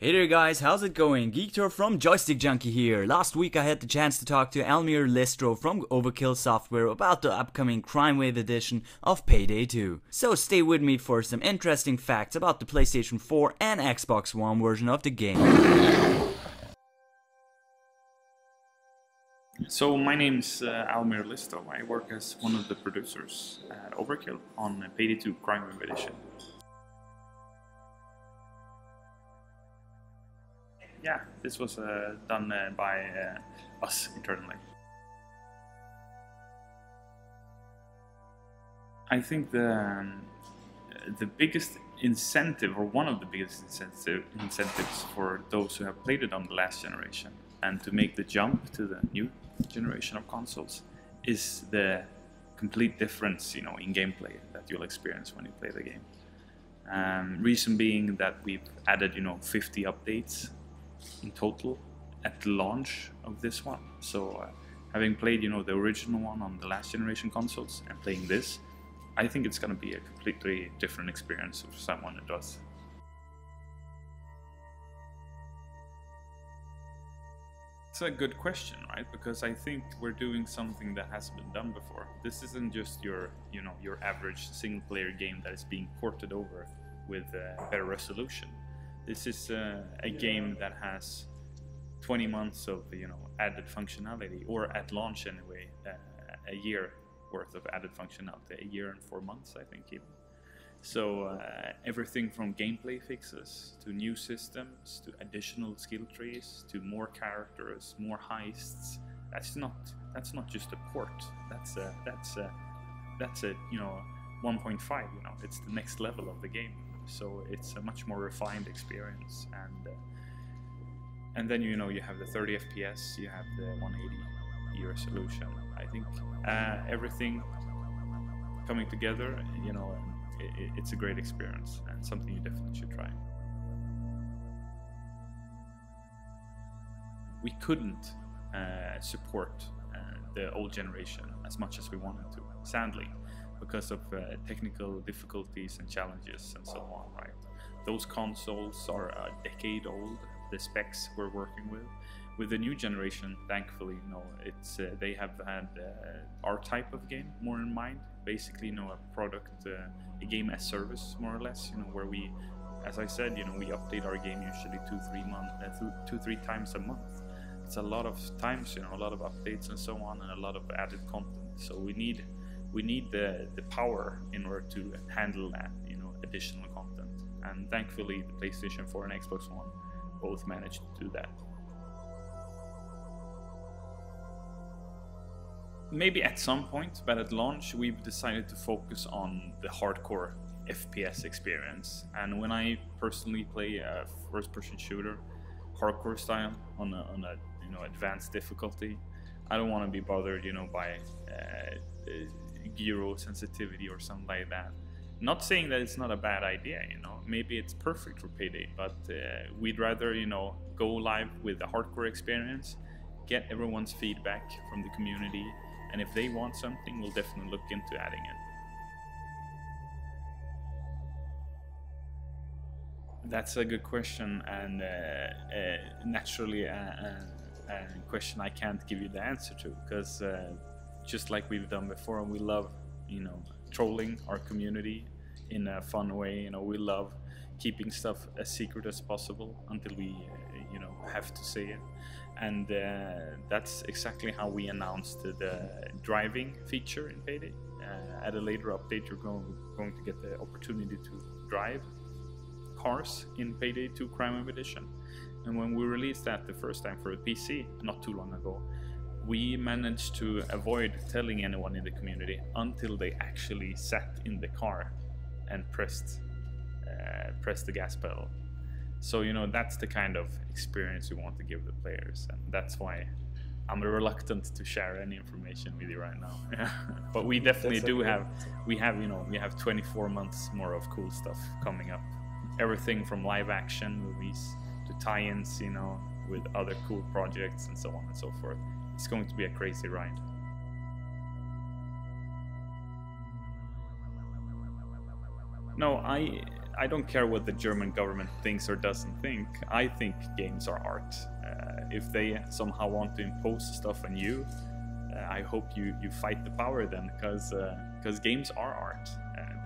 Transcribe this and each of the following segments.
Hey there guys, how's it going? Geektor from Joystick Junky here. Last week I had the chance to talk to Almir Listro from Overkill Software about the upcoming Crimewave Edition of Payday 2. So stay with me for some interesting facts about the PlayStation 4 and Xbox One version of the game. So my name's Almir Listro. I work as one of the producers at Overkill on Payday 2 Crimewave Edition. Yeah, this was done by us internally. I think the biggest incentive, or one of the biggest incentives for those who have played it on the last generation and to make the jump to the new generation of consoles, is the complete difference, in gameplay that you'll experience when you play the game. Reason being that we've added, 50 updates in total at the launch of this one. So having played the original one on the last generation consoles and playing this, I think it's going to be a completely different experience for someone who does. It's a good question, right? Because I think we're doing something that hasn't been done before. This isn't just your average single player game that is being ported over with better resolution. This is a game that has 20 months of added functionality, or at launch anyway, a year worth of added functionality, a year and 4 months I think even. So everything from gameplay fixes to new systems to additional skill trees to more characters, more heists. That's not just a port. That's a 1.5. It's the next level of the game. So it's a much more refined experience, and then you have the 30 FPS, you have the 180 resolution. I think everything coming together, it's a great experience and something you definitely should try. We couldn't support the old generation as much as we wanted to, sadly, because of technical difficulties and challenges and so on, right? Those consoles are a decade old, the specs we're working with. With the new generation, thankfully, it's they have had our type of game more in mind. Basically, a product, a game as service, more or less, where we, as I said, we update our game usually 2-3 times a month. It's a lot of times, a lot of updates and so on, and a lot of added content. So we need the power in order to handle that, additional content. And thankfully, the PlayStation 4 and Xbox One both managed to do that. Maybe at some point, but at launch, we've decided to focus on the hardcore FPS experience. And when I personally play a first-person shooter, hardcore style, on a advanced difficulty, I don't want to be bothered, by gyro sensitivity or something like that. Not saying that it's not a bad idea, maybe it's perfect for Payday, but we'd rather, go live with the hardcore experience, get everyone's feedback from the community, and if they want something, we'll definitely look into adding it. That's a good question, and naturally a question I can't give you the answer to, because just like we've done before, we love trolling our community in a fun way. We love keeping stuff as secret as possible until we have to say it, and that's exactly how we announced the driving feature in Payday. At a later update, you're going to get the opportunity to drive cars in Payday 2 Crimewave Edition. And when we released that the first time for a PC not too long ago, we managed to avoid telling anyone in the community until they actually sat in the car and pressed the gas pedal. So that's the kind of experience we want to give the players, and that's why I'm reluctant to share any information with you right now. But we definitely we have 24 months more of cool stuff coming up. Everything from live action movies to tie-ins, with other cool projects and so on and so forth. It's going to be a crazy ride. No, I don't care what the German government thinks or doesn't think. I think games are art. If they somehow want to impose stuff on you, I hope you fight the power then, because games are art.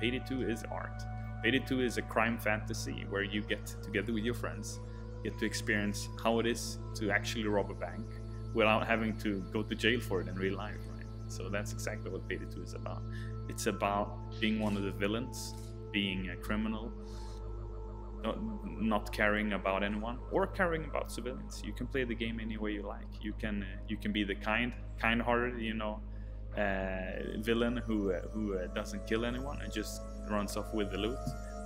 Payday 2 is art. Payday 2 is a crime fantasy where you get together with your friends, get to experience how it is to actually rob a bank without having to go to jail for it in real life, right? So that's exactly what Payday 2 is about. It's about being one of the villains, being a criminal, not caring about anyone or caring about civilians. You can play the game any way you like. You can be the kind-hearted, you know, villain who doesn't kill anyone and just runs off with the loot,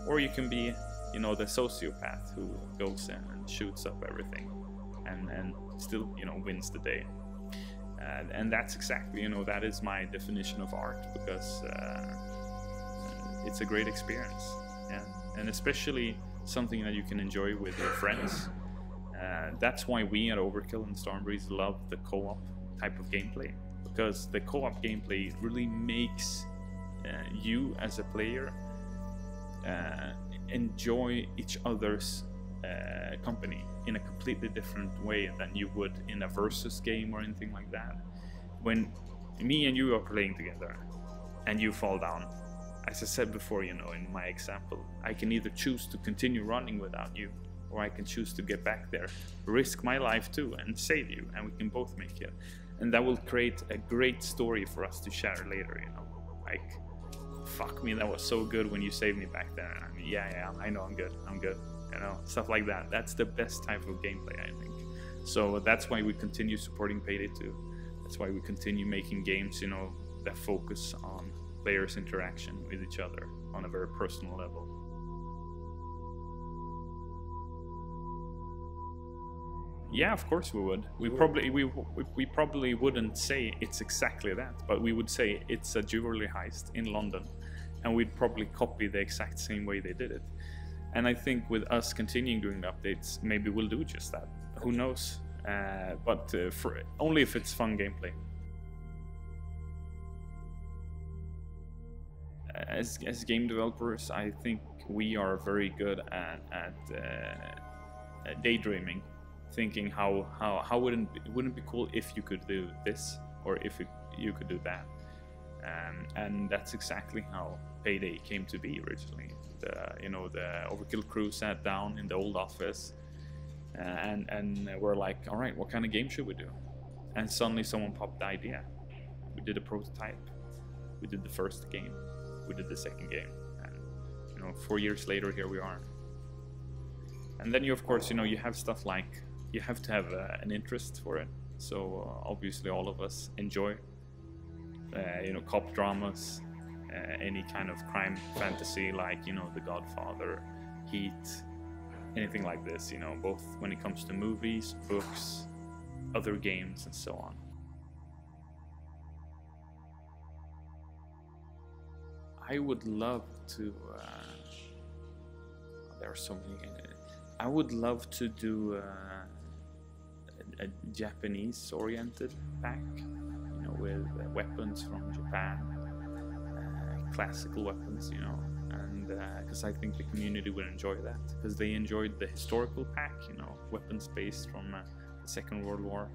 or you can be, you know, the sociopath who goes and shoots up everything and still, you know, wins the day. And that's exactly, you know, that is my definition of art, because it's a great experience, yeah, and especially something that you can enjoy with your friends. That's why we at Overkill and Stormbreeze love the co-op type of gameplay, because the co-op gameplay really makes you as a player enjoy each other's company in a completely different way than you would in a versus game or anything like that. When me and you are playing together and you fall down, as I said before, you know, in my example, I can either choose to continue running without you, or I can choose to get back there, risk my life too, and save you, and we can both make it. And that will create a great story for us to share later, you know. Like, fuck me, that was so good when you saved me back there. I mean, yeah, I know I'm good, you know, stuff like that. That's the best type of gameplay, I think. So that's why we continue supporting Payday 2. That's why we continue making games, you know, that focus on players' interaction with each other on a very personal level. Yeah, of course we would. We probably wouldn't say it's exactly that, but we would say it's a jewelry heist in London, and we'd probably copy the exact same way they did it. And I think with us continuing doing the updates, maybe we'll do just that. Who knows? But only if it's fun gameplay. As game developers, I think we are very good at daydreaming, thinking how wouldn't it be cool if you could do this, or if you could do that. And that's exactly how Payday came to be originally. You know, the Overkill crew sat down in the old office and we're like, all right, what kind of game should we do? And suddenly someone popped the idea. We did a prototype. We did the first game. We did the second game. And, you know, 4 years later, here we are. And then you, of course, you know, you have stuff like, you have to have an interest for it. So obviously all of us enjoy, you know, cop dramas, any kind of crime fantasy like, you know, The Godfather, Heat, anything like this, you know, both when it comes to movies, books, other games, and so on. I would love to, there are so many, I would love to do a Japanese-oriented pack, you know, with weapons from Japan, classical weapons, you know, and because I think the community would enjoy that, because they enjoyed the historical pack, you know, weapons based from the Second World War,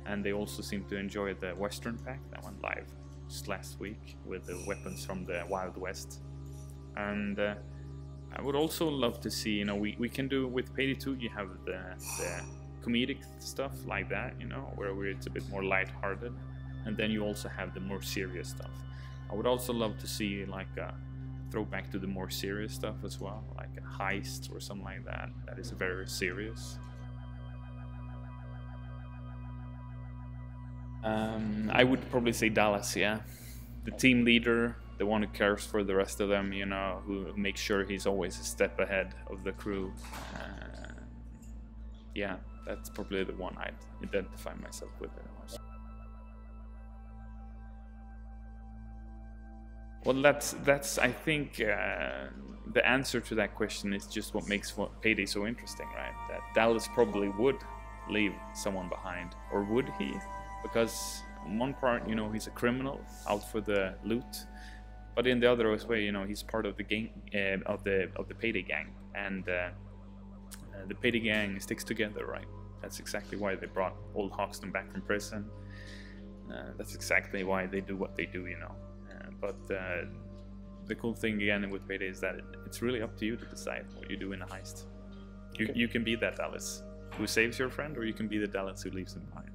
and they also seem to enjoy the Western pack that went live just last week with the weapons from the Wild West. And I would also love to see, you know, we can do with Payday 2, you have the comedic stuff like that, you know, where it's a bit more light-hearted, and then you also have the more serious stuff. I would also love to see like a throwback to the more serious stuff as well, like a heist or something like that, that is very serious. I would probably say Dallas, yeah. The team leader, the one who cares for the rest of them, you know, who makes sure he's always a step ahead of the crew. Yeah, that's probably the one I'd identify myself with. Well, that's I think the answer to that question is just what makes Payday so interesting, right? That Dallas probably would leave someone behind, or would he? Because on one part, you know, he's a criminal out for the loot, But in the other way, you know, he's part of the gang of the Payday gang, and the Payday gang sticks together, right? That's exactly why they brought old Hoxton back from prison. That's exactly why they do what they do, you know. But the cool thing again with Payday is that it's really up to you to decide what you do in a heist. You can be that Dallas who saves your friend, or you can be the Dallas who leaves him behind.